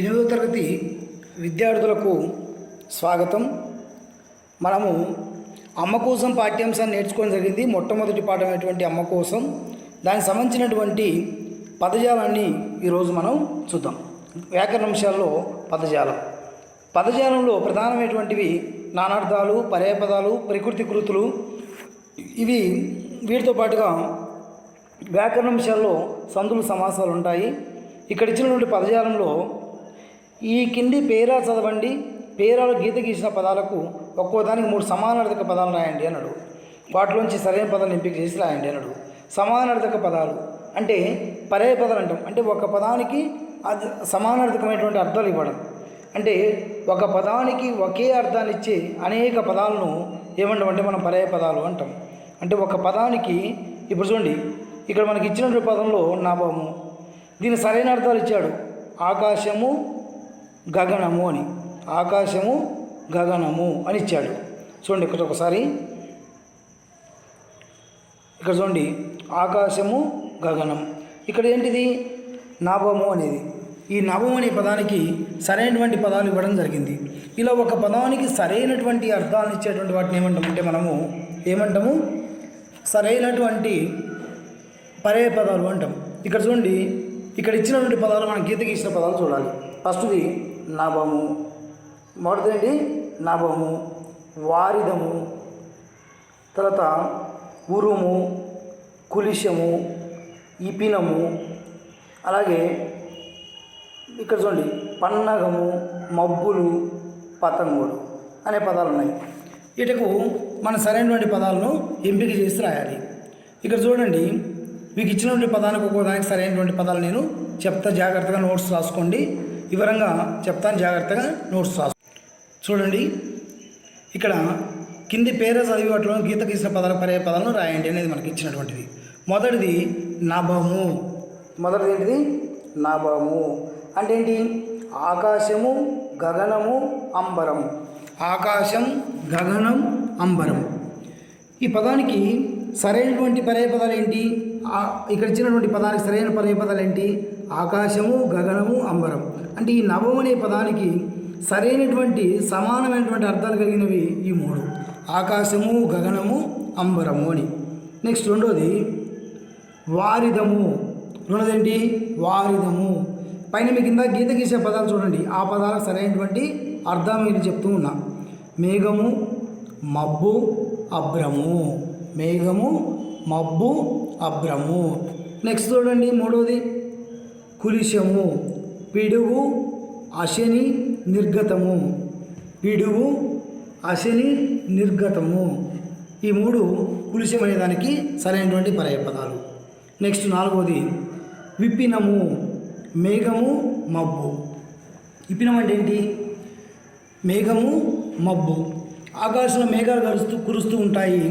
8వ తరగతి విద్యార్థులకు స్వాగతం. మనము అమ్మ కోసం పాఠ్యాంశాన్ని నేర్చుకోవడం జరిగింది. మొట్టమొదటి పాఠమైనటువంటి అమ్మ కోసం దానికి సంబంధించినటువంటి పదజాలాన్ని ఈరోజు మనం చూద్దాం. వ్యాకరణాంశాల్లో పదజాలంలో ప్రధానమైనటువంటివి నానార్థాలు, పర్యాయపదాలు, ప్రకృతి కృతులు. వీటితో పాటుగా వ్యాకరణాంశాల్లో సందులు, సమాసాలు ఉంటాయి. ఇక్కడ ఇచ్చినటువంటి పదజాలంలో ఈ కింది పేరా చదవండి, పేరాలు గీత గీసిన పదాలకు ఒక్కో దానికి 3 సమానార్థక పదాలు రాయండి అన్నాడు. వాటిలోంచి సరైన పదాలను ఎంపిక చేసి రాయండి అన్నాడు. సమానార్థక పదాలు అంటే పర్యాయ పదాలు అంటాం. అంటే ఒక పదానికి అది సమానార్థకమైనటువంటి అర్థాలు ఇవ్వడం. అంటే ఒక పదానికి ఒకే అర్థాన్ని ఇచ్చే అనేక పదాలను ఏమంటామంటే మనం పర్యాయ పదాలు అంటాం. అంటే ఒక పదానికి ఇప్పుడు చూడండి, ఇక్కడ మనకి ఇచ్చినటువంటి పదంలో నాభము, దీని సరైన అర్థాలు ఇచ్చాడు. ఆకాశము, గగనము అని. ఆకాశము, గగనము అని ఇచ్చాడు. చూడండి ఇక్కడ ఒకసారి, ఇక్కడ చూడండి, ఆకాశము, గగనం. ఇక్కడ ఏంటిది? నాభము అనేది. ఈ నభం అనే పదానికి సరైనటువంటి పదాలు ఇవ్వడం జరిగింది. ఇలా ఒక పదానికి సరైనటువంటి అర్థాలను ఇచ్చేటువంటి వాటిని ఏమంటామంటే మనము ఏమంటాము? సరైనటువంటి పర్యాయ పదాలు అంటాం. ఇక్కడ చూడండి, ఇక్కడ ఇచ్చినటువంటి పదాలు మనం గీత గీసిన పదాలు చూడాలి. ఫస్ట్ది నభము, మొదటిది నభము, వారిదము, తర్వాత ఉరుము, కులిశము, ఇపినము, అలాగే ఇక్కడ చూడండి పన్నగము, మబ్బులు, పతంగులు అనే పదాలు ఉన్నాయి. వీటికు మన సరైనటువంటి పదాలను ఎంపిక చేసి రాయాలి. ఇక్కడ చూడండి, మీకు ఇచ్చినటువంటి పదానికి ఒక్కోదానికి సరైనటువంటి పదాలు నేను చెప్తా, జాగ్రత్తగా నోట్స్ రాసుకోండి. వివరంగా చెప్తాను, జాగ్రత్తగా నోట్స్ రాసు. చూడండి, ఇక్కడ కింది పేర చదివి వాటిలో గీత గీసిన పదాల పర్యాయ పదాలను రాయండి అనేది మనకి ఇచ్చినటువంటిది. మొదటిది నభము. మొదటిది ఏంటిది? నభము అంటే ఏంటి? ఆకాశము, గగనము, అంబరం. ఆకాశం, గగనం, అంబరం. ఈ పదానికి సరైనటువంటి పర్యాయ పదాలు ఏంటి? ఇక్కడ ఇచ్చినటువంటి పదానికి సరైన పర్యాయ పదాలు ఏంటి? ఆకాశము, గగనము, అంబరం. అంటే ఈ నభం అనే పదానికి సరైనటువంటి సమానమైనటువంటి అర్థాలు కలిగినవి ఈ 3: ఆకాశము, గగనము, అంబరము అని. నెక్స్ట్ రెండోది వారిదము. రెండోదేంటి? వారిదము. పైన మీ కింద గీత గీసే పదాలు చూడండి, ఆ పదాలకు సరైనటువంటి అర్థం మీరు చెప్తూ ఉన్నా. మేఘము, మబ్బు, అభ్రము. మేఘము, మబ్బు, అభ్రము. నెక్స్ట్ చూడండి మూడోది కులిశము. పిడుగు, అశని, నిర్గతము. పిడుగు, అశని, నిర్గతము. ఈ 3 కులిశం అనే దానికి సరైనటువంటి పర్యాయ పదాలు. నెక్స్ట్ నాలుగోది విపినము. మేఘము, మబ్బు. విపినం అంటే ఏంటి? మేఘము, మబ్బు. ఆకాశంలో మేఘాలు కురుస్తూ ఉంటాయి,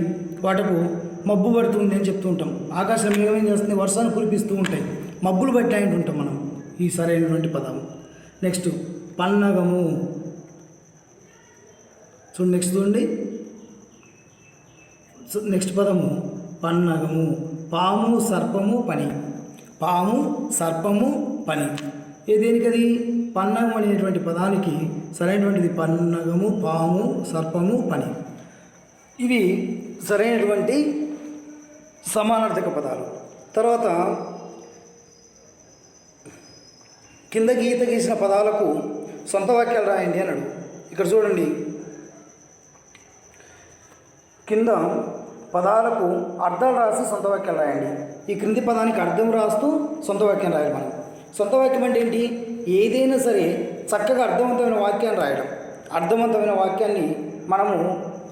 వాటికు మబ్బు పడుతుంది అని చెప్తూ ఉంటాం. ఆకాశంలో మేఘం ఏం చేస్తుంది? వర్షాన్ని కురిపిస్తూ ఉంటాయి, మబ్బులు పట్టాయి అంటుంటాం మనం. ఈ సరైనటువంటి పదం. నెక్స్ట్ పన్నగము. చూడండి, నెక్స్ట్ చూడండి, నెక్స్ట్ పదము పన్నగము. పాము, సర్పము, పని. పాము, సర్పము, పని. దేనికది? పన్నగం అనేటువంటి పదానికి సరైనటువంటిది పన్నగము, పాము, సర్పము, పని. ఇవి సరైనటువంటి సమానార్థక పదాలు. తర్వాత కింద గీత గీసిన పదాలకు సొంత వాక్యాలు రాయండి అన్నాడు. ఇక్కడ చూడండి, కింద పదాలకు అర్థాలు రాసి సొంత వాక్యాలు రాయండి. ఈ క్రింది పదానికి అర్థం రాస్తూ సొంత వాక్యం రాయాలి. మనం సొంత వాక్యం అంటే ఏంటి? ఏదైనా సరే చక్కగా అర్థవంతమైన వాక్యాన్ని రాయడం. అర్థవంతమైన వాక్యాన్ని మనము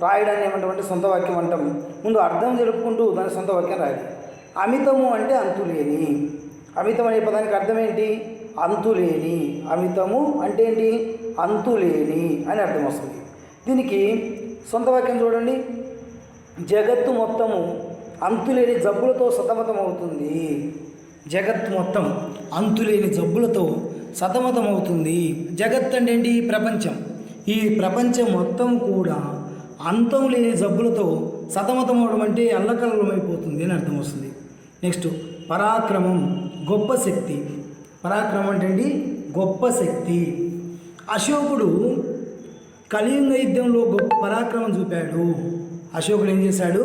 రాయడాన్ని ఏమంటామంటే సొంత వాక్యం అంటాం. ముందు అర్థం జరుపుకుంటూ దాని సొంత వాక్యం రాయాలి. అమితము అంటే అంతులేని. అమితం అనే పదానికి అర్థం ఏంటి? అంతులేని. అమితము అంటే ఏంటి? అంతులేని అని అర్థం వస్తుంది. దీనికి సొంత వాక్యం చూడండి, జగత్తు మొత్తము అంతులేని జబ్బులతో సతమతమవుతుంది. జగత్తు మొత్తం అంతులేని జబ్బులతో సతమతమవుతుంది. జగత్ అంటే ఏంటి? ప్రపంచం. ఈ ప్రపంచం మొత్తం కూడా అంతం లేని జబ్బులతో సతమతమవడం అంటే అల్లకల్లమైపోతుంది అని అర్థం వస్తుంది. నెక్స్ట్ పరాక్రమం, గొప్ప శక్తి. పరాక్రమం అంటే గొప్ప శక్తి. అశోకుడు కలియుగ యుద్ధంలో గొప్ప పరాక్రమం చూపాడు. అశోకుడు ఏం చేశాడు?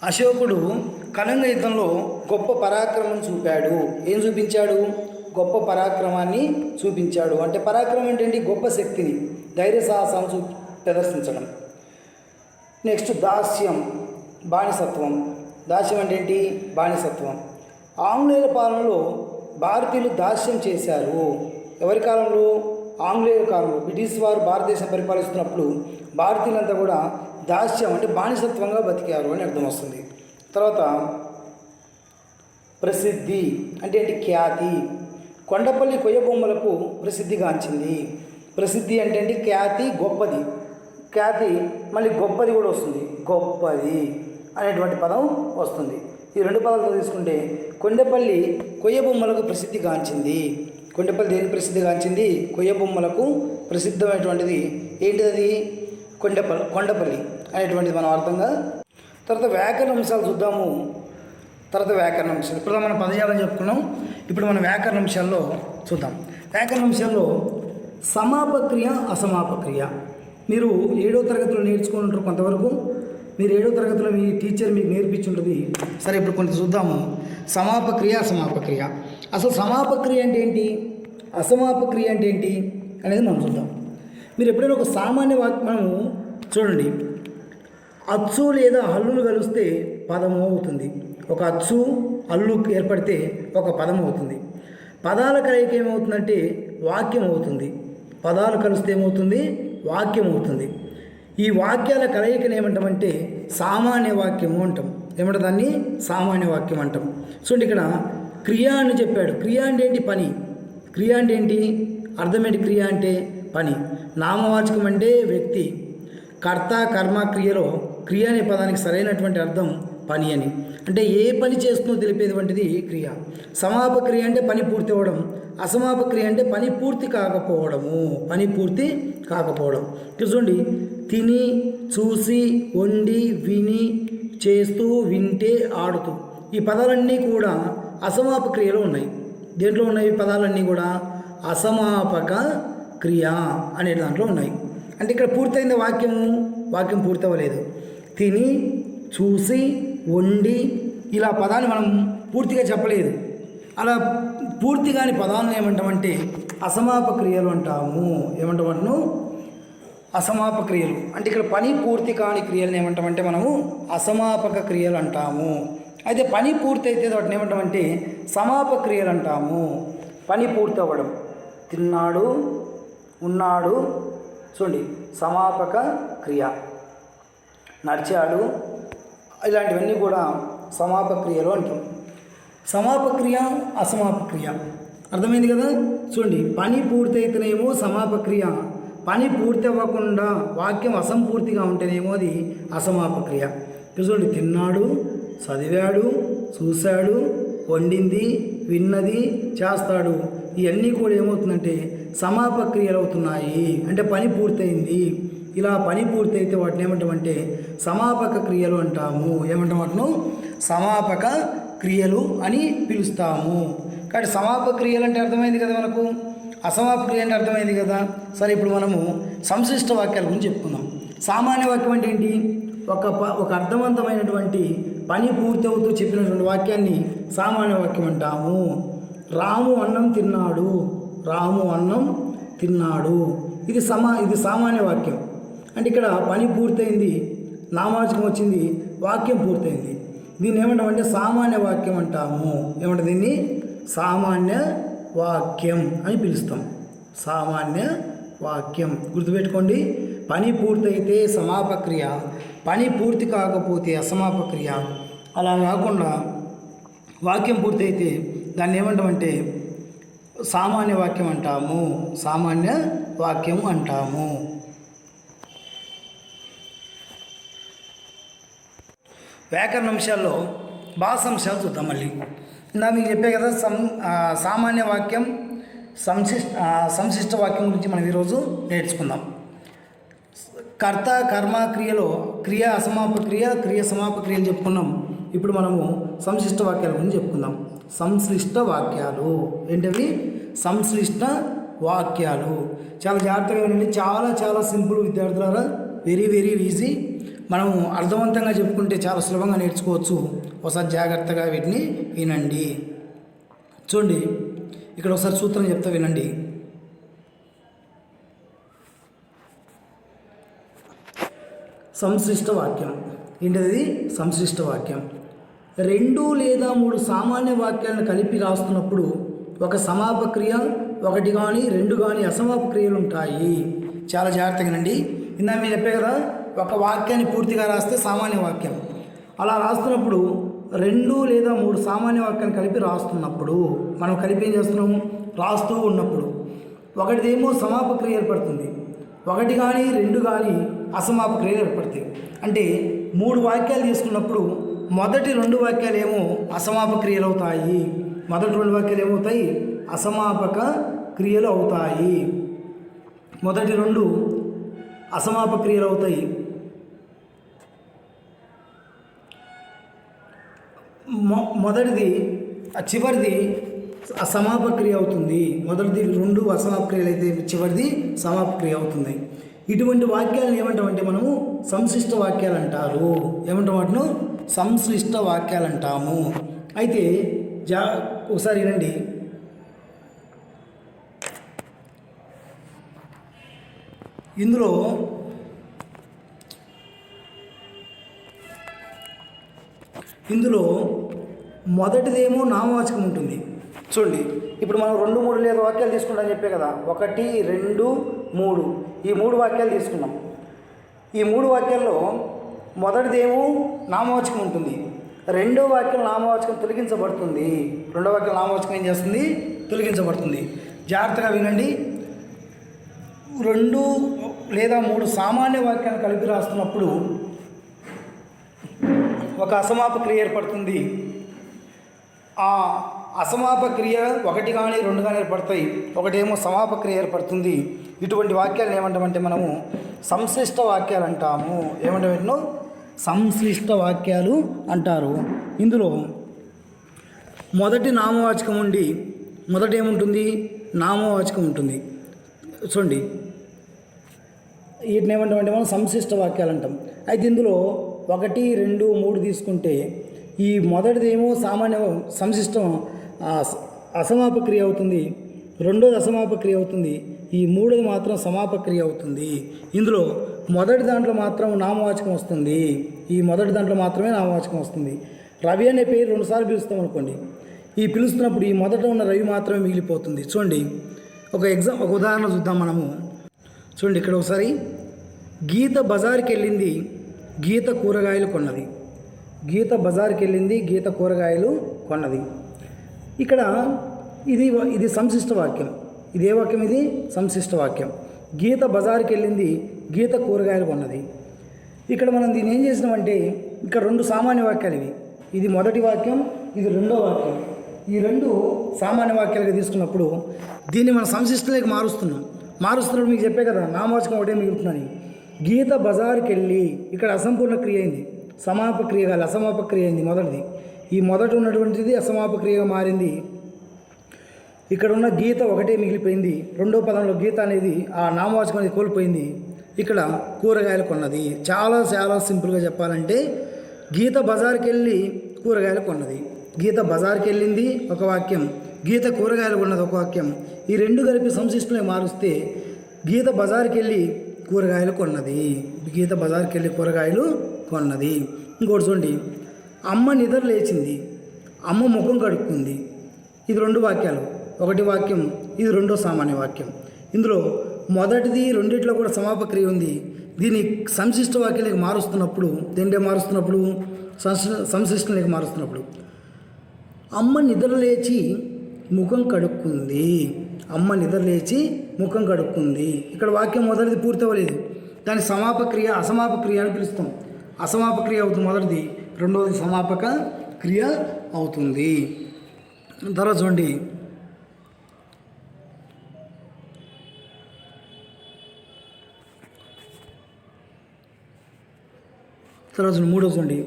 అశోకుడు కళింగ యుద్ధంలో గొప్ప పరాక్రమం చూపాడు. ఏం చూపించాడు? గొప్ప పరాక్రమాన్ని చూపించాడు. అంటే పరాక్రమం ఏంటంటే గొప్ప శక్తిని, ధైర్య సాహసాన్ని ప్రదర్శించడం. నెక్స్ట్ దాస్యం, బానిసత్వం. దాస్యం అంటే ఏంటి? బానిసత్వం. ఆంగ్లేయుల పాలనలో భారతీయులు దాస్యం చేశారు. ఎవరి కాలంలో? ఆంగ్లేయుల కాలంలో. బ్రిటిష్ వారు భారతదేశం పరిపాలిస్తున్నప్పుడు భారతీయులంతా కూడా దాస్యం అంటే బానిసత్వంగా బతికారు అని అర్థం వస్తుంది. తర్వాత ప్రసిద్ధి అంటే ఏంటి? ఖ్యాతి. కొండపల్లి కొయ్య బొమ్మలకు ప్రసిద్ధిగాంచింది. ప్రసిద్ధి అంటే ఏంటి? ఖ్యాతి, గొప్పది. ఖ్యాతి మళ్ళీ గొప్పది కూడా వస్తుంది. గొప్పది అనేటువంటి పదం వస్తుంది. ఈ రెండు పదాలతో తీసుకుంటే కొండపల్లి కొయ్య బొమ్మలకు ప్రసిద్ధిగాంచింది. కొండపల్లి దేనికి ప్రసిద్ధిగాంచింది? కొయ్య బొమ్మలకు ప్రసిద్ధమైనటువంటిది ఏంటిది? కొండపల్లి అనేటువంటిది మనం అర్థంగా. తర్వాత వ్యాకరణ అంశాలు చూద్దాము. తర్వాత వ్యాకరణ అంశాలు. ఇప్పుడు మనం పదజాలం చెప్పుకున్నాం. ఇప్పుడు మనం వ్యాకరణ అంశాల్లో చూద్దాం. వ్యాకరణ అంశాల్లో సమాపక్రియ, అసమాపక్రియ. మీరు 7వ తరగతిలో నేర్చుకుని ఉంటారు కొంతవరకు. మీరు 7వ తరగతిలో మీ టీచర్ మీకు నేర్పించుంటుంది. సరే, ఇప్పుడు కొంత చూద్దాము. సమాపక్రియ, అసమాపక్రియ. అసలు సమాపక్రియ అంటే ఏంటి, అసమాపక్రియ అంటే ఏంటి అనేది మనం చూద్దాం. మీరు ఎప్పుడైనా ఒక సామాన్య వాక్యం మనము చూడండి, అచ్చు లేదా హల్లులు కలిస్తే పదము అవుతుంది. ఒక అచ్చు హల్లు ఏర్పడితే ఒక పదం అవుతుంది. పదాల కలయిక ఏమవుతుందంటే వాక్యం అవుతుంది. పదాలు కలిస్తే ఏమవుతుంది? వాక్యం అవుతుంది. ఈ వాక్యాల కలయికను ఏమంటామంటే సామాన్య వాక్యము అంటాం. ఏమంటాం దాన్ని? సామాన్య వాక్యం అంటాం. చూడండి, ఇక్కడ క్రియ అని చెప్పాడు. క్రియ అంటే ఏంటి? పని. క్రియ అంటే ఏంటి? అర్థం ఏంటి? క్రియ అంటే పని. నామవాచకం అంటే వ్యక్తి. కర్త, కర్మ, క్రియలో క్రియ అనే పదానికి సరైనటువంటి అర్థం పని అని. అంటే ఏ పని చేస్తుందో తెలిపేటువంటిది క్రియ. సమాపక్రియ అంటే పని పూర్తి అవ్వడం. అసమాపక్రియ అంటే పని పూర్తి కాకపోవడము. పని పూర్తి కాకపోవడం. చూడండి, తిని, చూసి, వండి, విని, చేస్తూ, వింటే, ఆడుతూ, ఈ పదాలన్నీ కూడా అసమాపక్రియలో ఉన్నాయి. దేంట్లో ఉన్నాయి? పదాలన్నీ కూడా అసమాపక క్రియ అనే దాంట్లో ఉన్నాయి. అంటే ఇక్కడ పూర్తయింది వాక్యము, వాక్యం పూర్తవ్వలేదు. తిని, చూసి, వండి, ఇలా పదాన్ని మనం పూర్తిగా చెప్పలేదు. అలా పూర్తి కాని పదాలను ఏమంటామంటే అసమాపక్రియలు అంటాము. ఏమంటామంటును? అసమాపక్రియలు. అంటే ఇక్కడ పని పూర్తి కాని క్రియలను ఏమంటామంటే మనము అసమాపక క్రియలు అంటాము. అయితే పని పూర్తి అయితే వాటిని ఏమంటామంటే సమాపక్రియలు అంటాము. పని పూర్తి అవ్వడం, తిన్నాడు, ఉన్నాడు, చూడండి సమాపక క్రియ. నడిచాడు, ఇలాంటివన్నీ కూడా సమాపక్రియలు అంటాం. సమాపక్రియ, అసమాపక్రియ అర్థమైంది కదా? చూడండి, పని పూర్తయితేనేమో సమాపక్రియ, పని పూర్తి అవ్వకుండా వాక్యం అసంపూర్తిగా ఉంటేనేమో అది అసమాపక్రియ. చూడండి, తిన్నాడు, చదివాడు, చూశాడు, వండింది, విన్నది, చేస్తాడు, ఇవన్నీ కూడా ఏమవుతుందంటే సమాపక్రియలు అవుతున్నాయి. అంటే పని పూర్తయింది. ఇలా పని పూర్తయితే వాటిని ఏమంటామంటే సమాపక క్రియలు అంటాము. ఏమంటాం వాటిను? సమాపక క్రియలు అని పిలుస్తాము. కాబట్టి సమాపక క్రియలు అంటే అర్థమైంది కదా మనకు, అసమాపక క్రియ అంటే అర్థమైంది కదా. సరే, ఇప్పుడు మనము సంశిష్ట వాక్యాల గురించి చెప్పుకుందాం. సామాన్య వాక్యం అంటే ఏంటి? ఒక అర్థవంతమైనటువంటి పని పూర్తవుతూ చెప్పినటువంటి వాక్యాన్ని సామాన్య వాక్యం అంటాము. రాము అన్నం తిన్నాడు, రాము అన్నం తిన్నాడు, ఇది సామాన్య వాక్యం. అంటే ఇక్కడ పని పూర్తయింది, నామవాచకం వచ్చింది, వాక్యం పూర్తయింది. దీన్ని ఏమంటామంటే సామాన్య వాక్యం అంటాము. ఏమంటే దీన్ని సామాన్య వాక్యం అని పిలుస్తాం. సామాన్య వాక్యం గుర్తుపెట్టుకోండి. పని పూర్తయితే సమాపక్రియ, పని పూర్తి కాకపోతే అసమాపక్రియ. అలా కాకుండా వాక్యం పూర్తయితే దాన్ని ఏమంటామంటే సామాన్య వాక్యం అంటాము. సామాన్య వాక్యం అంటాము. వ్యాకరణ అంశాల్లో భాష అంశాలు చూద్దాం. మళ్ళీ ఇందా మీకు చెప్పే కదా సామాన్య వాక్యం, సంశిష్ట వాక్యం గురించి మనం ఈరోజు నేర్చుకుందాం. కర్త, కర్మ, క్రియలో క్రియ అసమాపక్రియ, క్రియ సమాపక్రియ అని చెప్పుకున్నాం. ఇప్పుడు మనము సంశ్లిష్ట వాక్యాల గురించి చెప్పుకుందాం. సంశ్లిష్ట వాక్యాలు ఏంటవి? సంశ్లిష్ట వాక్యాలు. చాలా జాగ్రత్తగా వినండి. చాలా చాలా సింపుల్ విద్యార్థులారా, వెరీ వెరీ ఈజీ. మనము అర్థవంతంగా చెప్పుకుంటే చాలా సులభంగా నేర్చుకోవచ్చు. ఒకసారి జాగ్రత్తగా వీటిని వినండి. చూడండి, ఇక్కడ ఒకసారి సూత్రం చెప్తా వినండి. సంశ్లిష్ట వాక్యం ఏంటది? సంశ్లిష్ట వాక్యం 2 లేదా 3 సామాన్య వాక్యాలను కలిపి రాస్తున్నప్పుడు ఒక సమాపక్రియ, ఒకటి కానీ 2 కానీ అసమాపక్రియలు ఉంటాయి. చాలా జాగ్రత్తగానండి. ఇందాక మీరు చెప్పే కదా, ఒక వాక్యాన్ని పూర్తిగా రాస్తే సామాన్య వాక్యం. అలా రాస్తున్నప్పుడు 2 లేదా 3 సామాన్య వాక్యాన్ని కలిపి రాస్తున్నప్పుడు మనం కలిపి ఏం చేస్తున్నాము? రాస్తూ ఉన్నప్పుడు ఒకటిదేమో సమాపక్రియ ఏర్పడుతుంది, ఒకటి కానీ 2 కానీ అసమాపక్రియలు ఏర్పడతాయి. అంటే 3 వాక్యాలు తీసుకున్నప్పుడు మొదటి 2 వాక్యాలు ఏమో అసమాపక్రియలు అవుతాయి, మొదటి 2 వాక్యాలు ఏమవుతాయి? అసమాపక క్రియలు అవుతాయి. మొదటి 2 అసమాపక్రియలు అవుతాయి. మొదటిది చివరిది సమాపక్రియ అవుతుంది. మొదటిది 2 అసమాపక్రియలు అయితే చివరిది సమాపక్రియ అవుతుంది. ఇటువంటి వాక్యాలను ఏమంటామంటే మనము సంశ్లిష్ట వాక్యాలు అంటారు. ఏమంటాం? వాటిను సంశ్లిష్ట వాక్యాలు అంటాము. అయితే ఒకసారి వినండి. ఇందులో మొదటిదేమో నామవాచకం ఉంటుంది. చూడండి, ఇప్పుడు మనం 2, 3 లేదా వాక్యాలు తీసుకుంటాం చెప్పే కదా, 1, 2, 3 ఈ 3 వాక్యాలు తీసుకున్నాం. ఈ 3 వాక్యాల్లో మొదటిదేమో నామవాచకం ఉంటుంది, రెండో వాక్యం నామవాచకం తొలగించబడుతుంది. రెండో వాక్యం నామవాచకం ఏం చేస్తుంది? తొలగించబడుతుంది. జాగ్రత్తగా వినండి. 2 లేదా 3 సామాన్య వాక్యాలను కలిపి రాస్తున్నప్పుడు ఒక అసమాపక్రియ ఏర్పడుతుంది. ఆ అసమాపక్రియ 1 కానీ 2 కానీ ఏర్పడతాయి, ఒకటేమో సమాపక్రియ ఏర్పడుతుంది. ఇటువంటి వాక్యాలను ఏమంటామంటే మనము సంశ్లిష్ట వాక్యాలు అంటాము. ఏమంటాం? సంశ్లిష్ట వాక్యాలు అంటారు. ఇందులో మొదటి నామవాచకం ఉండి మొదట ఏముంటుంది? నామవాచకం ఉంటుంది. చూడండి, వీటిని ఏమంటామంటే మనం సంశ్లిష్ట వాక్యాలు అంటాం. అయితే ఇందులో 1, 2, 3 తీసుకుంటే ఈ మొదటిదేమో సామాన్య సంశిష్టం అసమాపక్రియ అవుతుంది, రెండోది అసమాపక్రియ అవుతుంది, ఈ మూడోది మాత్రం సమాపక్రియ అవుతుంది. ఇందులో మొదటి దాంట్లో మాత్రం నామవాచకం వస్తుంది. ఈ మొదటి దాంట్లో మాత్రమే నామవాచకం వస్తుంది. రవి అనే పేరు 2 సార్లు పిలుస్తాం అనుకోండి. ఈ పిలుస్తున్నప్పుడు ఈ మొదట ఉన్న రవి మాత్రమే మిగిలిపోతుంది. చూడండి, ఒక ఉదాహరణ చూద్దాం మనము. చూడండి, ఇక్కడ ఒకసారి గీత బజార్కి వెళ్ళింది, గీత కూరగాయలు కొన్నది. గీత బజార్కి వెళ్ళింది, గీత కూరగాయలు కొన్నది. ఇక్కడ ఇది సంశిష్ట వాక్యం. ఇదే వాక్యం? ఇది సంశిష్ట వాక్యం. గీత బజార్కి వెళ్ళింది, గీత కూరగాయలు కొన్నది. ఇక్కడ మనం దీన్ని ఏం చేసినామంటే, ఇక్కడ 2 సామాన్య వాక్యాలు ఇవి. ఇది మొదటి వాక్యం, ఇది రెండో వాక్యం. ఈ 2 సామాన్య వాక్యాలుగా తీసుకున్నప్పుడు దీన్ని మనం సంశిష్టలోకి మారుస్తున్నప్పుడు మీకు చెప్పే కదా, నామవాచకం ఒకటే మిగులుతుందని. గీత బజార్కి వెళ్ళి, ఇక్కడ అసంపూర్ణ క్రియ అయింది, సమాపక్రియ కాదు అసమాపక్రియ అయింది మొదటిది. ఈ మొదట ఉన్నటువంటిది అసమాపక్రియగా మారింది. ఇక్కడ ఉన్న గీత ఒకటే మిగిలిపోయింది. రెండో పదంలో గీత అనేది ఆ నామవాచకం అనేది కోల్పోయింది. ఇక్కడ కూరగాయలు కొన్నది. చాలా చాలా సింపుల్గా చెప్పాలంటే, గీత బజార్కి వెళ్ళి కూరగాయలు కొన్నది, గీత బజార్కి వెళ్ళింది ఒక వాక్యం, గీత కూరగాయలు కొన్నది ఒక వాక్యం. ఈ 2 కలిపి సంశిష్టంలో మారుస్తే గీత బజార్కి వెళ్ళి కూరగాయలు కొన్నది, గీత బజార్కి వెళ్ళి కూరగాయలు కొన్నది. ఇంకోటి చూడండి, అమ్మ నిద్ర లేచింది, అమ్మ ముఖం కడుక్కుంది. ఇది 2 వాక్యాలు. ఒకటి వాక్యం, ఇది రెండో సామాన్య వాక్యం. ఇందులో మొదటిది రెండిట్లో కూడా సమాపక్రియ ఉంది. దీన్ని సంశిష్ట వాక్యాలకు మారుస్తున్నప్పుడు, సంశిష్టంలోకి మారుస్తున్నప్పుడు అమ్మ నిద్ర లేచి ముఖం కడుక్కుంది, అమ్మ నిద్ర లేచి ముఖం కడుక్కుంది. ఇక్కడ వాక్యం మొదటిది పూర్తి అవ్వలేదు, దాని సమాపక్రియ అసమాపక్రియ అని పిలుస్తాం. అసమాపక్రియ అవుతుంది మొదటిది, రెండవది సమాపక క్రియ అవుతుంది. తర్వాత చూడండి, మూడో చూడండి,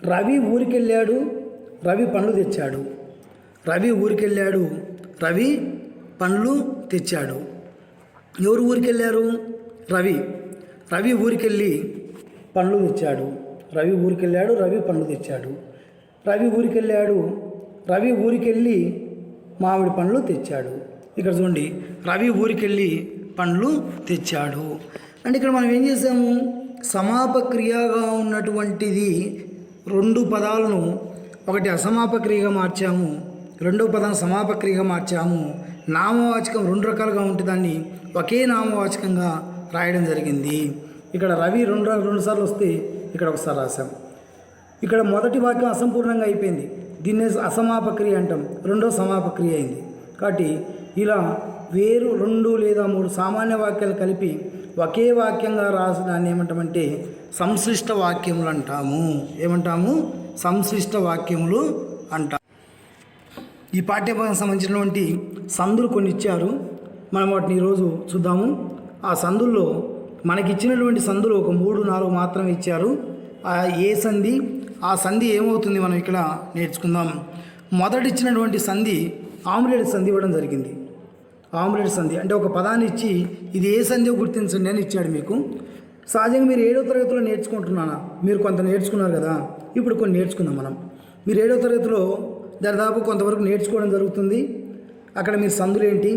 రవి ఊరికెళ్ళాడు, రవి పండ్లు తెచ్చాడు. రవి ఊరికెళ్ళాడు, రవి పండ్లు తెచ్చాడు. ఎవరు ఊరికెళ్ళారు? రవి. రవి ఊరికెళ్ళి పండ్లు తెచ్చాడు. రవి ఊరికెళ్ళాడు, రవి పండ్లు తెచ్చాడు. రవి ఊరికెళ్ళాడు, రవి ఊరికెళ్ళి మామిడి పండ్లు తెచ్చాడు. ఇక్కడ చూడండి, రవి ఊరికెళ్ళి పండ్లు తెచ్చాడు. అంటే ఇక్కడ మనం ఏం చేసాము? సమాపక్రియగా ఉన్నటువంటిది రెండు పదాలను ఒకటి అసమాపక్రియగా మార్చాము, రెండో పదాన్ని సమాపక్రియగా మార్చాము. నామవాచకం రెండు రకాలుగా ఉంటే దాన్ని ఒకే నామవాచకంగా రాయడం జరిగింది. ఇక్కడ రవి రెండు సార్లు వస్తే ఇక్కడ ఒకసారి రాసాం. ఇక్కడ మొదటి వాక్యం అసంపూర్ణంగా అయిపోయింది, దీన్నే అసమాపక్రియ అంటాం. రెండో సమాపక్రియ అయింది. కాబట్టి ఇలా వేరు 2 లేదా 3 సామాన్య వాక్యాలు కలిపి ఒకే వాక్యంగా రాసి దాన్ని ఏమంటామంటే సంశ్లిష్ట వాక్యములు అంటాము. ఏమంటాము? సంశ్లిష్ట వాక్యములు అంటాము. ఈ పాఠ్యభాగం సంబంధించినటువంటి సందులు కొన్ని ఇచ్చారు, మనం వాటిని ఈరోజు చూద్దాము. ఆ సందుల్లో మనకిచ్చినటువంటి సందులు ఒక 3-4 మాత్రమే ఇచ్చారు. ఏ సంధి, ఆ సంధి ఏమవుతుంది మనం ఇక్కడ నేర్చుకుందాం. మొదటి ఇచ్చినటువంటి సంధి ఆమ్లెట్ సంధి ఇవ్వడం జరిగింది. ఆమ్లెట్ సంధి అంటే ఒక పదాన్ని ఇచ్చి ఇది ఏ సంధియో గుర్తించండి అని ఇచ్చాడు మీకు. సహజంగా మీరు 7వ తరగతిలో నేర్చుకుంటున్నానా? మీరు కొంత నేర్చుకున్నారు కదా, ఇప్పుడు కొన్ని నేర్చుకుందాం మనం. మీరు 7వ తరగతిలో దాదాపు కొంతవరకు నేర్చుకోవడం జరుగుతుంది. అక్కడ మీరు సందులు ఏంటి,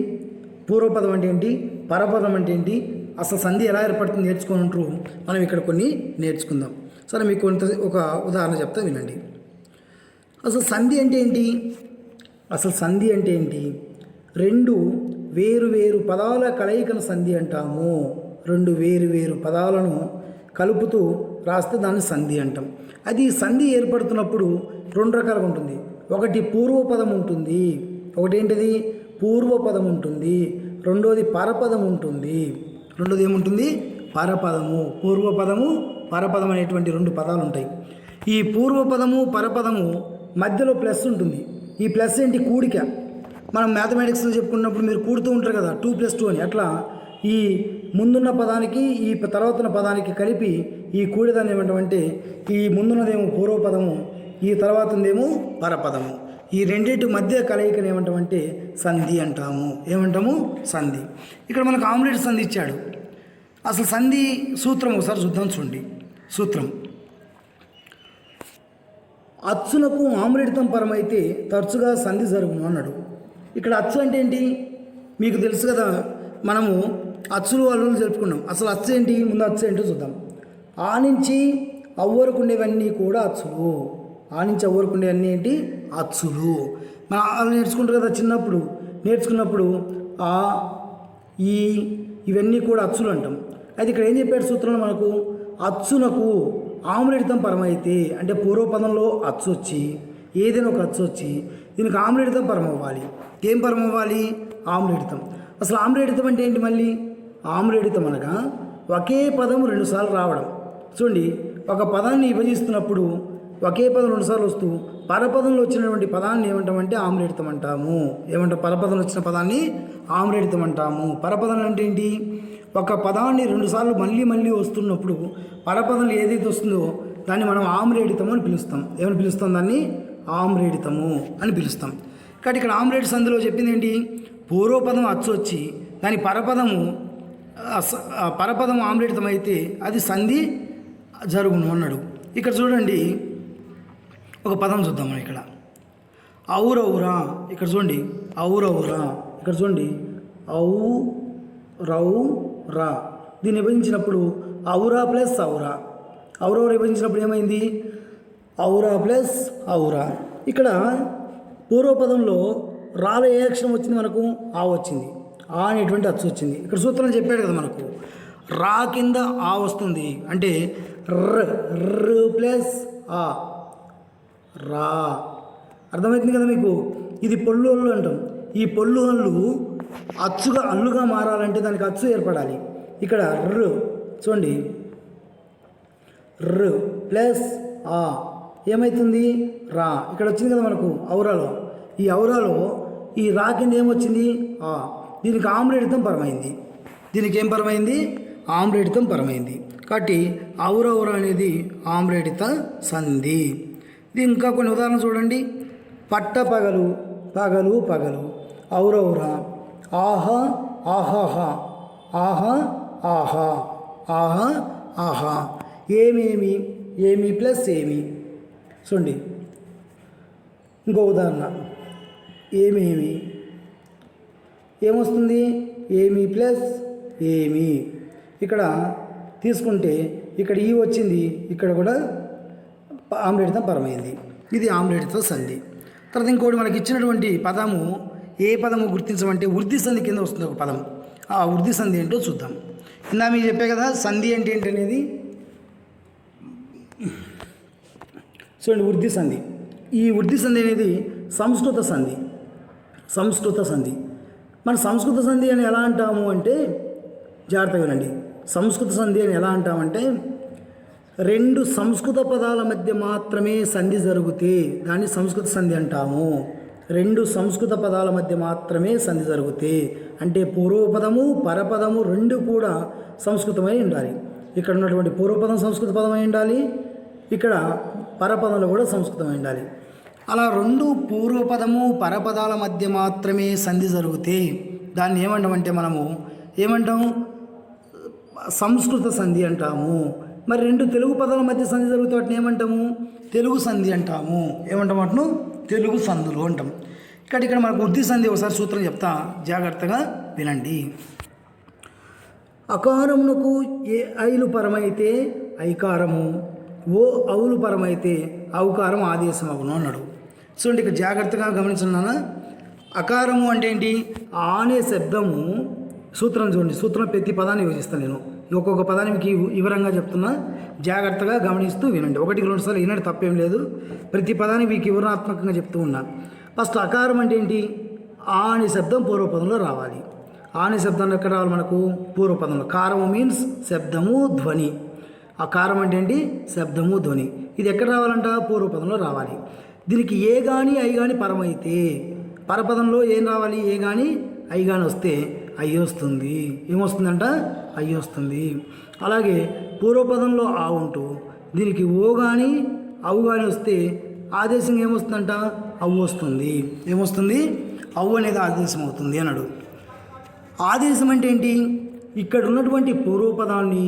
పూర్వపదం అంటే ఏంటి, పరపదం అంటే ఏంటి, అసలు సంధి ఎలా ఏర్పడుతుంది నేర్చుకొని ఉంటారు. మనం ఇక్కడ కొన్ని నేర్చుకుందాం. సరే, మీకు ఒక ఉదాహరణ చెప్తా వినండి. అసలు సంధి అంటే ఏంటి? అసలు సంధి అంటే ఏంటి? 2 వేరు పదాల కలయికను సంధి అంటాము. 2 వేరు పదాలను కలుపుతూ రాస్తే దాన్ని సంధి అంటాం. అది సంధి ఏర్పడుతున్నప్పుడు 2 రకాలుగా ఉంటుంది. ఒకటి పూర్వపదం ఉంటుంది, ఒకటి ఏంటిది పూర్వపదం ఉంటుంది, రెండోది పరపదం ఉంటుంది. రెండోది ఏముంటుంది? పరపదము. పూర్వపదము, పరపదం అనేటువంటి 2 పదాలు ఉంటాయి. ఈ పూర్వపదము పరపదము మధ్యలో ప్లస్ ఉంటుంది. ఈ ప్లస్ ఏంటి? కూడిక. మనం మ్యాథమెటిక్స్లో చెప్పుకున్నప్పుడు మీరు కూడుతూ ఉంటారు కదా, 2 + 2 అని. అట్లా ఈ ముందున్న పదానికి ఈ తర్వాత పదానికి కలిపి ఈ కూడిదాన్ని ఏమంటామంటే ఈ ముందున్నదేమో పూర్వపదము, ఈ తర్వాతదేమో పరపదము. ఈ రెండింటి మధ్య కలయికను ఏమంటామంటే సంధి అంటాము. ఏమంటాము? సంధి. ఇక్కడ మనకు ఆమ్లెట్ సంధి ఇచ్చాడు. అసలు సంధి సూత్రం ఒకసారి చూద్దాం. చూడండి సూత్రం. అచ్చునకు ఆమ్లెట్తం పరమైతే తరచుగా సంధి జరుగును అన్నాడు. ఇక్కడ అచ్చు అంటే ఏంటి మీకు తెలుసు కదా, మనము అచ్చులు అల్లులు జరుపుకున్నాం. అసలు అచ్చు ఏంటి? ముందు అచ్చు ఏంటో చూద్దాం. ఆ నుంచి అవ్వరకు ఉండేవన్నీ కూడా అచ్చులు. ఆ నుంచి అవ్వరకు ఉండేవన్నీ ఏంటి? అచ్చులు. మనం నేర్చుకుంటారు కదా, చిన్నప్పుడు నేర్చుకున్నప్పుడు ఆ ఈ ఇవన్నీ కూడా అచ్చులు అంటాం. అయితే ఇక్కడ ఏం చెప్పాడు సూత్రంలో మనకు? అచ్చునకు ఆమ్లెట్తం పరమైతే అంటే పూర్వపదంలో అచ్చు వచ్చి ఏదైనా ఒక అచ్చు వచ్చి దీనికి ఆమ్లెట్తం పరం అవ్వాలి. ఏం పరం అవ్వాలి? ఆమ్లెట్తం. అసలు ఆమ్లెట్తం అంటే ఏంటి? మళ్ళీ ఆమ్లెట్తం అనగా ఒకే పదం 2 సార్లు రావడం. చూడండి, ఒక పదాన్ని విభజిస్తున్నప్పుడు ఒకే పదం 2 సార్లు వస్తూ పరపదంలో వచ్చినటువంటి పదాన్ని ఏమంటామంటే ఆమ్లెట్తం అంటాము. ఏమంటాం? పరపదంలో వచ్చిన పదాన్ని ఆమ్లెట్తం అంటాము. పరపదం అంటే ఏంటి? ఒక పదాన్ని 2 సార్లు మళ్ళీ వస్తున్నప్పుడు పరపదంలో ఏదైతే వస్తుందో దాన్ని మనం ఆమ్లెట్తం అని పిలుస్తాం. ఏమని పిలుస్తాం? దాన్ని ఆమ్లెట్తము అని పిలుస్తాం. కాబట్టి ఇక్కడ ఆమ్లెట్ సంధిలో చెప్పింది ఏంటి? పూర్వపదం అచ్చు వచ్చి దాని పరపదం ఆమ్లెట్తం అయితే అది సంధి జరుగును అన్నాడు. ఇక్కడ చూడండి, ఒక పదం చూద్దాం మనం. ఇక్కడ ఔరౌరా. ఇక్కడ చూడండి, ఔరౌరా. ఇక్కడ చూడండి, ఔరౌరా. దీన్ని విభజించినప్పుడు ఔరా ప్లస్ ఔరా. ఔరౌరా విభజించినప్పుడు ఏమైంది? ఔరా ప్లస్ ఔరా. ఇక్కడ పూర్వపదంలో రాలో ఏ అక్షరం వచ్చింది మనకు? ఆ వచ్చింది. ఆ అనేటువంటి అచ్చు వచ్చింది. ఇక్కడ సూత్రం చెప్పాడు కదా మనకు, రా కింద ఆ వస్తుంది అంటే ర్ ప్లస్ ఆ, రా. అర్థమవుతుంది కదా మీకు? ఇది పొల్లు హల్లు అంటాం. ఈ పొల్లు హల్లు అల్లుగా మారాలంటే దానికి అచ్చు ఏర్పడాలి. ఇక్కడ ర్ చూడండి, ర్ ప్లస్ ఆ ఏమవుతుంది? రా. ఇక్కడ వచ్చింది కదా మనకు ఔరాలో. ఈ ఔరాలో ఈ రా కింద ఏమొచ్చింది? ఆ. దీనికి ఆమ్లెట్తం పరమైంది. దీనికి ఏం పరమైంది? ఆమ్లెట్తం పరమైంది. కాబట్టి ఔరౌర అనేది ఆమ్లెట్త సంధి. ఇది ఇంకా కొన్ని ఉదాహరణలు చూడండి. పట్ట పగలు, పగలు పగలు, ఔరౌరా, ఆహా ఆహాహా, ఆహా ఆహా, ఆహా ఆహా, ఏమేమి, ఏమి ప్లస్ ఏమి. చూడండి ఇంకో ఉదాహరణ, ఏమేమి ఏమొస్తుంది, ఏమి ప్లస్ ఏమి. ఇక్కడ తీసుకుంటే ఇక్కడ ఈ వచ్చింది, ఇక్కడ కూడా ఆమ్లెట్తో పరమైంది. ఇది ఆమ్లెట్తో సంధి. తర్వాత ఇంకోటి మనకి ఇచ్చినటువంటి పదము ఏ పదము గుర్తించమంటే వృద్ధి సంధి కింద వస్తుంది ఒక పదం. ఆ వృద్ధి సంధి ఏంటో చూద్దాం. ఇందా మీకు చెప్పే కదా సంధి అంటే ఏంటనేది. చూడండి వృద్ధి సంధి. ఈ వృద్ధి సంధి అనేది సంస్కృత సంధి. సంస్కృత సంధి మన సంస్కృత సంధి అని ఎలా అంటాము అంటే, జాగ్రత్తగా వినండి, సంస్కృత సంధి అని ఎలా అంటామంటే, రెండు సంస్కృత పదాల మధ్య మాత్రమే సంధి జరిగితే దాన్ని సంస్కృత సంధి అంటాము. రెండు సంస్కృత పదాల మధ్య మాత్రమే సంధి జరిగితే అంటే పూర్వపదము పరపదము రెండు కూడా సంస్కృతమై ఉండాలి. ఇక్కడ ఉన్నటువంటి పూర్వపదం సంస్కృత పదమై ఉండాలి, ఇక్కడ పరపదంలో కూడా సంస్కృతమై ఉండాలి. అలా రెండు పూర్వపదము పరపదాల మధ్య మాత్రమే సంధి జరిగితే దాన్ని ఏమంటామంటే మనము ఏమంటాము, సంస్కృత సంధి అంటాము. మరి రెండు తెలుగు పదాల మధ్య సంధి జరిగితే వాటిని ఏమంటాము, తెలుగు సంధి అంటాము. ఏమంటాం వాటిను, తెలుగు సంధులు అంటాం. ఇక్కడ మనకు వృద్ధి సంధి ఒకసారి సూత్రం చెప్తా, జాగ్రత్తగా వినండి. అకారమునకు ఏ ఐలు పరమైతే ఐకారము, ఓ అవులు పరమైతే ఔకారం ఆదేశం అగును అన్నాడు. చూడండి ఇక్కడ జాగ్రత్తగా గమనించున్నానా. అకారము అంటే ఏంటి, ఆ అనే శబ్దము, సూత్రం చూడండి, సూత్రం ప్రతి పదాన్ని యోచిస్తాను నేను, ఒక్కొక్క పదాన్ని మీకు వివరంగా చెప్తున్నా, జాగ్రత్తగా గమనిస్తూ వినండి. 1-2 సార్లు వినండి, తప్పేం లేదు. ప్రతి పదాన్ని మీకు వివరణాత్మకంగా చెప్తూ ఉన్నా. ఫస్ట్ అకారం అంటే ఏంటి, ఆ అనే శబ్దం పూర్వపదంలో రావాలి. ఆ అనే శబ్దంలో ఎక్కడ రావాలి మనకు, పూర్వపదంలో. కారము మీన్స్ శబ్దము ధ్వని. ఆ కారం అంటే ఏంటి, శబ్దము ధ్వని. ఇది ఎక్కడ రావాలంట, పూర్వపదంలో రావాలి. దీనికి ఏ కానీ ఐ కానీ పరమైతే, పరపదంలో ఏం రావాలి, ఏ కానీ ఐ కానీ వస్తే అయ్యి వస్తుంది. ఏమొస్తుందంట, అయ్యి వస్తుంది. అలాగే పూర్వపదంలో ఆ ఉంటూ దీనికి ఓ కానీ అవు కానీ వస్తే ఆదేశం ఏమొస్తుందంట, అవ్వు వస్తుంది. ఏమొస్తుంది, అవ్వు అనేది ఆదేశం అవుతుంది అన్నాడు. ఆదేశం అంటే ఏంటి, ఇక్కడ ఉన్నటువంటి పూర్వపదాన్ని,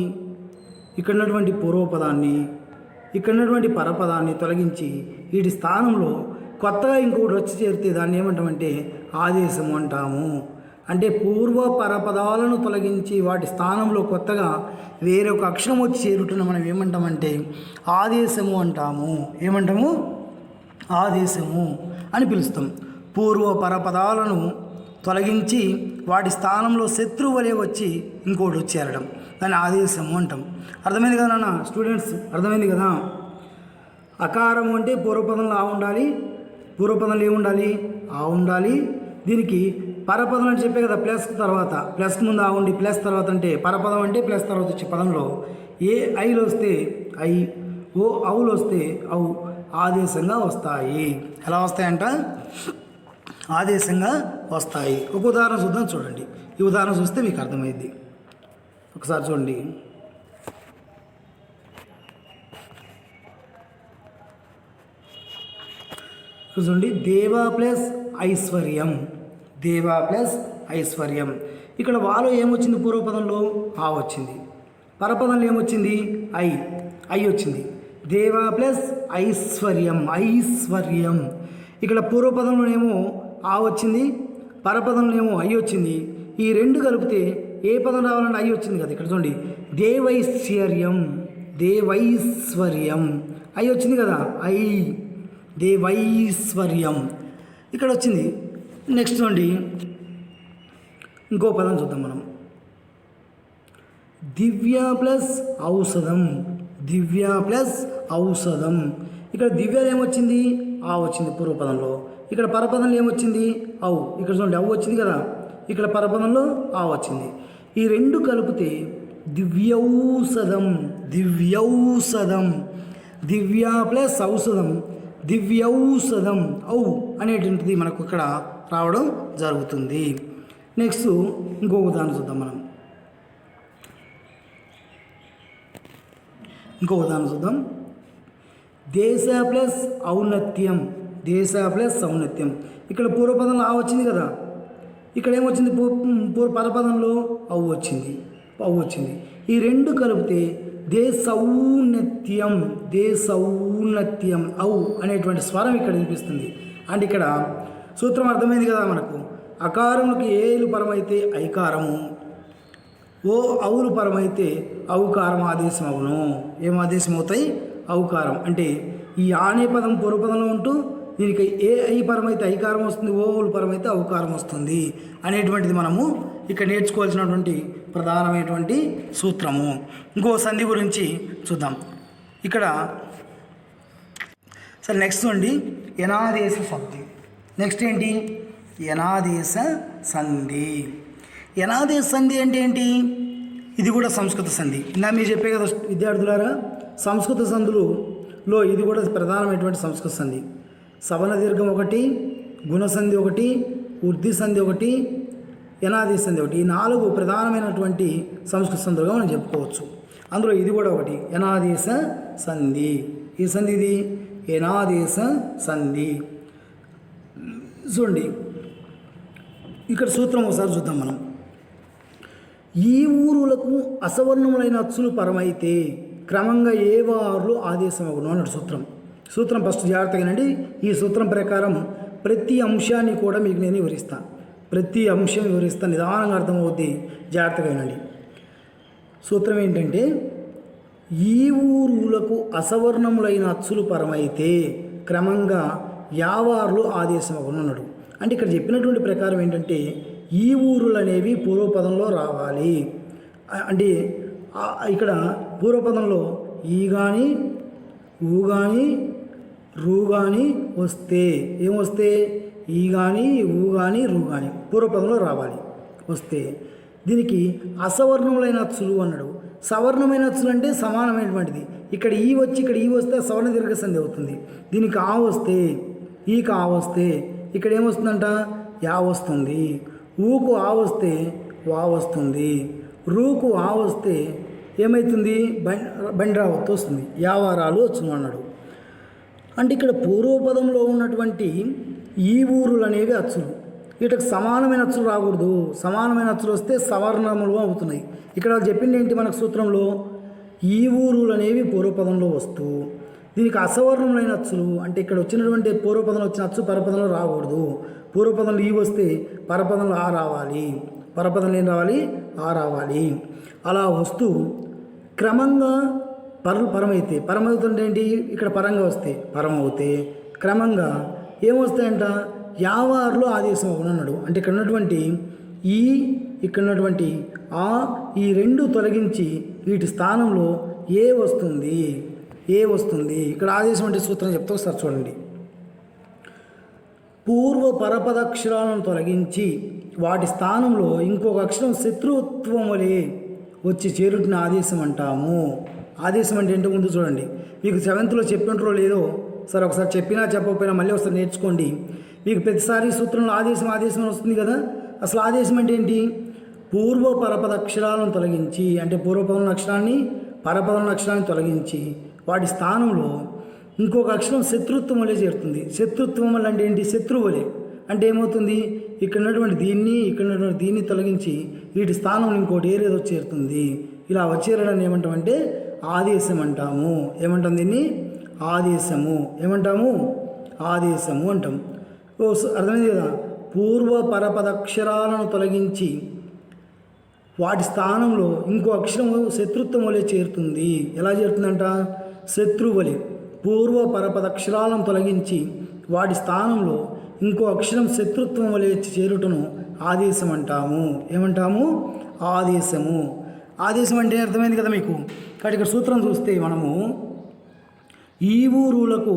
ఇక్కడ ఉన్నటువంటి పూర్వపదాన్ని, ఇక్కడ ఉన్నటువంటి పరపదాన్ని తొలగించి వీటి స్థానంలో కొత్తగా ఇంకొకటి వచ్చి చేరితే దాన్ని ఏమంటామంటే ఆదేశము అంటాము. అంటే పూర్వ పరపదాలను తొలగించి వాటి స్థానంలో కొత్తగా వేరొక అక్షరం వచ్చి చేరుతున్న మనం ఏమంటామంటే ఆదేశము అంటాము. ఏమంటాము, ఆదేశము అని పిలుస్తాం. పూర్వ పరపదాలను తొలగించి వాటి స్థానంలో శత్రువు వలె వచ్చి ఇంకోటి వచ్చేరడం, దాన్ని ఆదేశము అంటాం. అర్థమైంది కదా నాన్న స్టూడెంట్స్, అర్థమైంది కదా. అకారము అంటే పూర్వపదంలో ఆ ఉండాలి, పూర్వపదంలో ఏముండాలి, ఆ ఉండాలి. దీనికి పరపదం అని చెప్పే కదా, ప్లస్ తర్వాత, ప్లస్ ముందు ఆ ఉండి ప్లస్ తర్వాత అంటే పరపదం అంటే ప్లస్ తర్వాత వచ్చే పదంలో ఏ ఐలు వస్తే ఐ, ఓ అవులు వస్తే అవు ఆదేశంగా వస్తాయి. ఎలా వస్తాయంట, ఆదేశంగా వస్తాయి. ఒక ఉదాహరణ చూద్దాం, చూడండి. ఈ ఉదాహరణ చూస్తే మీకు అర్థమైంది. ఒకసారి చూడండి. చూడండి, దేవా ప్లస్ ఐశ్వర్యం, దేవా ప్లస్ ఐశ్వర్యం. ఇక్కడ వాలో ఏమొచ్చింది, పూర్వపదంలో ఆ వచ్చింది, పరపదంలో ఏమొచ్చింది, ఐ వచ్చింది. దేవా ప్లస్ ఐశ్వర్యం, ఐశ్వర్యం. ఇక్కడ పూర్వపదంలోనేమో ఆ వచ్చింది, పరపదంలోనేమో ఐ వచ్చింది. ఈ రెండు కలిపితే ఏ పదం రావాలంటే ఐ వచ్చింది కదా. ఇక్కడ చూడండి, దేవైశ్వర్యం, దేవైశ్వర్యం, ఐ వచ్చింది కదా, ఐ, దేవైశ్వర్యం ఇక్కడ వచ్చింది. నెక్స్ట్ చూడండి, ఇంకో పదం చూద్దాం మనం. దివ్య ప్లస్ ఔషధం, దివ్య ప్లస్ ఔషధం. ఇక్కడ దివ్యాలు ఏమొచ్చింది, ఆ వచ్చింది పూర్వపదంలో. ఇక్కడ పరపదంలో ఏమొచ్చింది, అవు. ఇక్కడ చూడండి, అవు వచ్చింది కదా, ఇక్కడ పరపదంలో ఆ వచ్చింది. ఈ రెండు కలిపితే దివ్యౌషధం, దివ్యౌషధం. దివ్య ప్లస్ ఔషధం, దివ్యౌషధం, ఔ అనేటువంటిది మనకు ఇక్కడ రావడం జరుగుతుంది. నెక్స్ట్ ఇంకో ఉదాహరణ చూద్దాం మనం. ఇంకో ఉదాహరణ చూద్దాం. దేశ ప్లస్ ఔన్నత్యం, దేశ ప్లస్ ఔన్నత్యం. ఇక్కడ పూర్వపదంలో ఆ వచ్చింది కదా, ఇక్కడ ఏమొచ్చింది పరపదంలో అవు వచ్చింది, అవు వచ్చింది. ఈ రెండు కలిపితే దేశౌన్నత్యం, దేశౌన్నత్యం ఔ అనేటువంటి స్వరం ఇక్కడ వినిపిస్తుంది. అంటే ఇక్కడ సూత్రం అర్థమైంది కదా మనకు. అకారములకు ఏలు పరమైతే ఐకారము, ఓ అవులు పరమైతే ఔకారం ఆదేశం అవును. ఏం ఆదేశం అవుతాయి? ఔకారం. అంటే ఈ ఆనే పదం పూర్వపదంలో ఉంటూ దీనికి ఏ ఐ పరమైతే ఐకారం వస్తుంది, ఓవులు పరమైతే ఔకారం వస్తుంది అనేటువంటిది మనము ఇక్కడ నేర్చుకోవాల్సినటువంటి ప్రధానమైనటువంటి సూత్రము. ఇంకో సంధి గురించి చూద్దాం ఇక్కడ. సరే నెక్స్ట్ అండి యనాదేశ సంధి. నెక్స్ట్ ఏంటి? యనాదేశ సంధి. యనాదేశ సంధి అంటే ఏంటి? ఇది కూడా సంస్కృత సంధి. ఇందా మీరు చెప్పే కదా విద్యార్థులారా, సంస్కృత సంధులలో ఇది కూడా ప్రధానమైనటువంటి సంస్కృత సంధి. సవన దీర్ఘం ఒకటి, గుణసంధి ఒకటి, వృద్ధి సంధి ఒకటి, యనాదేశ సంధి ఒకటి. ఈ 4 ప్రధానమైనటువంటి సంస్కృత సంధులుగా మనం చెప్పుకోవచ్చు. అందులో ఇది కూడా ఒకటి, యనాదేశ సంధి. ఈ సంధి ఇది యనాదేశ సంధి. చూడండి ఇక్కడ సూత్రం ఒకసారి చూద్దాం మనం. ఈ ఊరులకు అసవర్ణములైన అచ్చులు పరమైతే క్రమంగా ఏ వారు ఆదేశమగును అన్నాడు సూత్రం. సూత్రం ఫస్ట్ జాగ్రత్తగానండి. ఈ సూత్రం ప్రకారం ప్రతి అంశాన్ని కూడా మీకు నేను వివరిస్తాను. ప్రతి అంశం వివరిస్తాను, నిదానంగా అర్థమవుద్ది, జాగ్రత్తగా వినండి. సూత్రం ఏంటంటే ఈ ఊరులకు అసవర్ణములైన అచ్చులు పరమైతే క్రమంగా యావార్లు ఆదేశమగును అన్నాడు. అంటే ఇక్కడ చెప్పినటువంటి ప్రకారం ఏంటంటే ఈ ఊరులు అనేవి పూర్వపదంలో రావాలి. అంటే ఇక్కడ పూర్వపదంలో ఈ కానీ ఊ కానీ రూ కానీ వస్తే ఏమొస్తే ఈ కానీ ఊ కానీ రూ కానీ పూర్వపదంలో రావాలి. వస్తే దీనికి అసవర్ణములైన అచ్చులు అన్నాడు. సవర్ణమైన అచ్చులు అంటే సమానమైనటువంటిది. ఇక్కడ ఈ వచ్చి ఇక్కడ ఈ వస్తే సవర్ణ దీర్ఘ సంధి అవుతుంది. దీనికి ఆ వస్తే ఈకి ఆ వస్తే ఇక్కడ ఏమొస్తుందంట? యా వస్తుంది. ఊకు ఆ వస్తే వా వస్తుంది. రూకు ఆ వస్తే ఏమవుతుంది? బండిరావత్తు వస్తుంది. యావారాలు వచ్చును అన్నాడు. అంటే ఇక్కడ పూర్వపదంలో ఉన్నటువంటి ఈ ఊరులు అనేవి అచ్చులు. వీటికి సమానమైన అచ్చులు రాకూడదు. సమానమైన అచ్చులు వస్తే సవర్ణములు అవుతున్నాయి. ఇక్కడ చెప్పింది ఏంటి మనకు సూత్రంలో? ఈ ఊరులు అనేవి పూర్వపదంలో వస్తూ దీనికి అసవర్ణములైన అచ్చులు అంటే ఇక్కడ వచ్చినటువంటి పూర్వపదంలో వచ్చిన అచ్చు పరపదంలో రాకూడదు. పూర్వపదంలో ఈ వస్తే పరపదంలో ఆ రావాలి, పరపదంలో ఏం రావాలి? ఆ రావాలి. అలా వస్తూ క్రమంగా పరమైతే పరమవుతుంటే ఏంటి? ఇక్కడ పరంగా వస్తే పరమవుతే క్రమంగా ఏమొస్తాయంట? యావార్లు ఆదేశం అవునన్నాడు. అంటే ఇక్కడ ఉన్నటువంటి ఈ ఇక్కడ ఉన్నటువంటి ఆ ఈ రెండు తొలగించి వీటి స్థానంలో ఏ వస్తుంది, ఏ వస్తుంది. ఇక్కడ ఆదేశం అంటే సూత్రం చెప్తా ఒకసారి చూడండి. పూర్వ పరపదక్షరాలను తొలగించి వాటి స్థానంలో ఇంకొక అక్షరం శత్రుత్వం వలె వచ్చి చేరుటిన ఆదేశం అంటాము. ఆదేశం అంటే ఏంటో ముందు చూడండి. మీకు 7th చెప్పినట్రో లేదో సరే ఒకసారి చెప్పినా చెప్పకపోయినా మళ్ళీ ఒకసారి నేర్చుకోండి. మీకు ప్రతిసారి సూత్రంలో ఆదేశం ఆదేశం వస్తుంది కదా. అసలు ఆదేశం అంటే ఏంటి? పూర్వ పరపద అక్షరాలను తొలగించి అంటే పూర్వపదం అక్షరాన్ని పరపదం అక్షరాన్ని తొలగించి వాటి స్థానంలో ఇంకొక అక్షరం శత్రుత్వం వలె చేరుతుంది. శత్రుత్వం వల్ల అంటే ఏంటి? శత్రువు వలె అంటే ఏమవుతుంది? ఇక్కడ ఉన్నటువంటి దీన్ని ఇక్కడ ఉన్నటువంటి దీన్ని తొలగించి వీటి స్థానంలో ఇంకోటి ఏరేదో చేరుతుంది. ఇలా వచ్చేరడాన్ని ఏమంటామంటే ఆదేశం అంటాము. ఏమంటాం దీన్ని? ఆదేశము. ఏమంటాము? ఆదేశము అంటాం. అర్థమైంది కదా. పూర్వ పరపదక్షరాలను తొలగించి వాటి స్థానంలో ఇంకో అక్షరము శత్రుత్వం వలె చేరుతుంది. ఎలా చేరుతుందంట? శత్రువు వలె. పూర్వ పరపదక్షరాలను తొలగించి వాటి స్థానంలో ఇంకో అక్షరం శత్రుత్వం వలె చేరుటను ఆదేశం అంటాము. ఏమంటాము? ఆదేశము. ఆదేశం అంటే అర్థమైంది కదా మీకు. కాబట్టి ఇక్కడ సూత్రం చూస్తే మనము ఈ ఊరులకు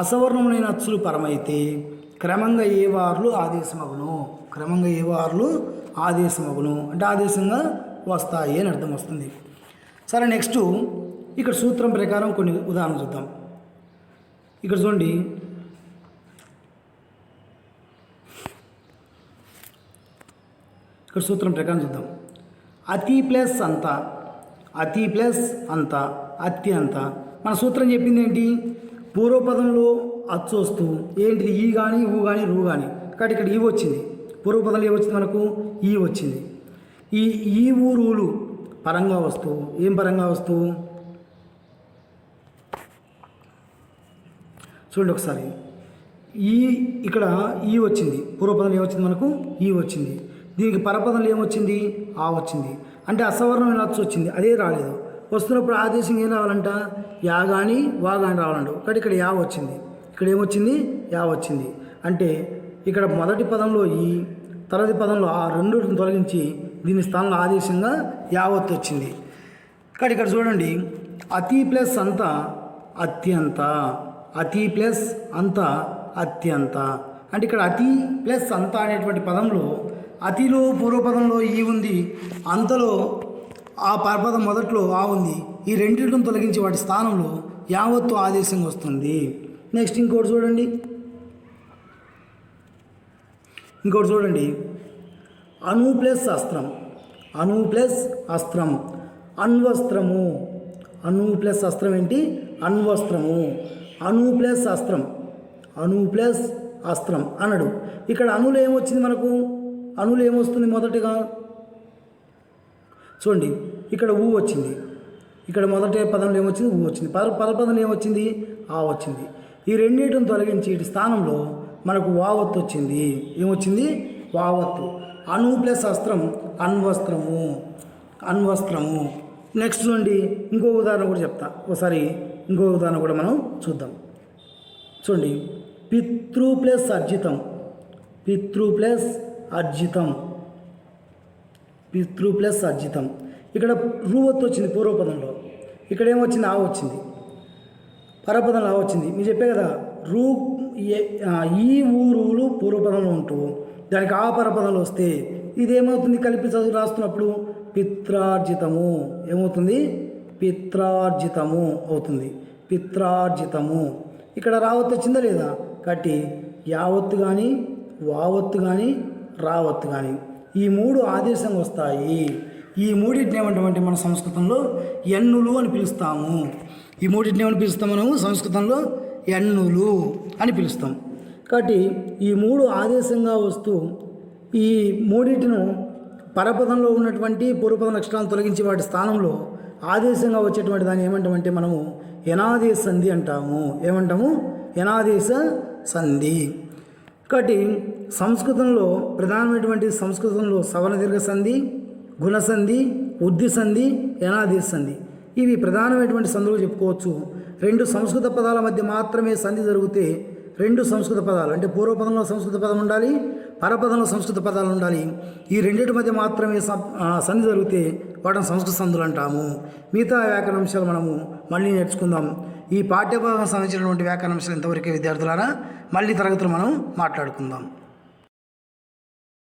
అసవర్ణములైన అచ్చులు పరమైతే క్రమంగా ఏ వార్లు ఆదేశమగును. క్రమంగా ఏ వార్లు ఆదేశమగును అంటే ఆదేశంగా వస్తాయి అని అర్థం వస్తుంది. సరే నెక్స్ట్ ఇక్కడ సూత్రం ప్రకారం కొన్ని ఉదాహరణలు చూద్దాం. ఇక్కడ చూడండి. ఇక్కడ సూత్రం ప్రకారం చూద్దాం. అతి ప్లస్ అంత, అతి ప్లస్ అంత, అత్యంత. మన సూత్రం చెప్పింది ఏంటి? పూర్వపదంలో అచ్చు వస్తూ ఏంటిది ఈ కానీ ఊ కానీ రూ కానీ కాబట్టి ఇక్కడ ఈ వచ్చింది. పూర్వపదంలో ఏమొచ్చింది మనకు ఈ వచ్చింది. ఈ ఊరులు పరంగా వస్తువు. ఏం పరంగా వస్తువు చూడండి ఒకసారి. ఇక్కడ ఈ వచ్చింది. పూర్వపదంలో ఏమొచ్చింది మనకు ఈ వచ్చింది. దీనికి పరపదంలో ఏమొచ్చింది ఆ వచ్చింది. అంటే అసవర్ణమైన అచ్చు వచ్చింది, అదే రాలేదు. వస్తున్నప్పుడు ఆదేశం ఏం రావాలంట యా కానీ వా కానీ రావాలంట. కాబట్టి ఇక్కడ యా వచ్చింది, ఇక్కడ ఏమొచ్చింది యా వచ్చింది. అంటే ఇక్కడ మొదటి పదంలో ఈ, తర్వాతి పదంలో ఆ రెండుని తొలగించి దీని స్థానంలో ఆదేశంగా యావత్తు వచ్చింది. కాబట్టి ఇక్కడ చూడండి, అతి ప్లస్ అంత అత్యంత, అతి ప్లస్ అంత అత్యంత. అంటే ఇక్కడ అతి ప్లస్ అంత అనేటువంటి పదంలో అతిలో పూర్వపదంలో ఈ ఉంది, అంతలో ఆ పరపదం మొదట్లో ఆ ఉంది. ఈ రెండింటిని తొలగించి వాటి స్థానంలో యావత్తు ఆదేశంగా వస్తుంది. నెక్స్ట్ ఇంకోటి చూడండి, అణు ప్లస్ అస్త్రం, అణు ప్లస్ అస్త్రం, అణ్వస్త్రము. అణు ప్లస్ అస్త్రం ఏంటి అణ్వస్త్రము. అణు ప్లస్ అస్త్రం, అణు ప్లస్ అస్త్రం అన్నాడు. ఇక్కడ అణులు ఏమొచ్చింది మనకు, అణులు ఏమొస్తుంది మొదటిగా చూడండి, ఇక్కడ ఊ వచ్చింది. ఇక్కడ మొదటి పదంలో ఏమొచ్చింది ఊ వచ్చింది. పదపదంలో ఏమొచ్చింది ఆ వచ్చింది. ఈ రెండింటిని తొలగించి వీటి స్థానంలో మనకు వావత్తు వచ్చింది. ఏమొచ్చింది వావత్తు. అణు ప్లస్ అస్త్రం అణ్వస్త్రము, అణ్వస్త్రము. నెక్స్ట్ చూడండి, ఇంకో ఉదాహరణ కూడా చెప్తా ఒకసారి. ఇంకో ఉదాహరణ కూడా మనం చూద్దాం. చూడండి, పితృ ప్లస్ అర్జితం, పితృ ప్లస్ అర్జితం, పితృ ప్లస్ అర్జితం. ఇక్కడ రూవత్తు వచ్చింది పూర్వపదంలో, ఇక్కడ ఏమొచ్చింది ఆ వచ్చింది. పరపదంలో ఆ వచ్చింది. మీరు చెప్పే కదా రూ ఈ ఊరులు పూర్వపదంలో ఉంటూ దానికి ఆ పరపదంలో వస్తే ఇదేమవుతుంది కలిపి చదువు రాస్తున్నప్పుడు పిత్రార్జితము. ఏమవుతుంది పిత్రార్జితము అవుతుంది, పిత్రార్జితము. ఇక్కడ రావత్తు వచ్చిందా లేదా, కాబట్టి యావత్తు కానీ వావత్తు కానీ రావత్తు కానీ ఈ మూడు ఆదేశం వస్తాయి. ఈ మూడింటిని ఏమంటామంటే మన సంస్కృతంలో ఎన్నులు అని పిలుస్తాము. ఈ మూడింటిని ఏమని పిలుస్తాం మనము సంస్కృతంలో ఎన్నులు అని పిలుస్తాం. కాబట్టి ఈ మూడు ఆదేశంగా వస్తూ ఈ మూడింటిను పరపదంలో ఉన్నటువంటి పూర్వపద లక్షణాలను తొలగించి వాటి స్థానంలో ఆదేశంగా వచ్చేటువంటి దాన్ని ఏమంటామంటే మనము యనాదేశ సంధి అంటాము. ఏమంటాము యనాదేశ సంధి. కాబట్టి సంస్కృతంలో ప్రధానమైనటువంటి సంస్కృతంలో సవర్ణ దీర్ఘ సంధి, గుణసంధి, ఉద్ధి సంధి, యనాదేశ సంధి ఇవి ప్రధానమైనటువంటి సంధులు చెప్పుకోవచ్చు. రెండు సంస్కృత పదాల మధ్య మాత్రమే సంధి జరిగితే రెండు సంస్కృత పదాలు అంటే పూర్వపదంలో సంస్కృత పదం ఉండాలి, పరపదంలో సంస్కృత పదాలు ఉండాలి. ఈ రెండింటి మధ్య మాత్రమే సంధి జరిగితే వాటిని సంస్కృత సంధులు అంటాము. మిగతా వ్యాకరణ అంశాలు మనము మళ్ళీ నేర్చుకుందాం. ఈ పాఠ్యభాగం సంబంధించినటువంటి వ్యాకరణ అంశాలు ఇంతవరకే విద్యార్థులారా. మళ్ళీ తరగతులు మనం మాట్లాడుకుందాం.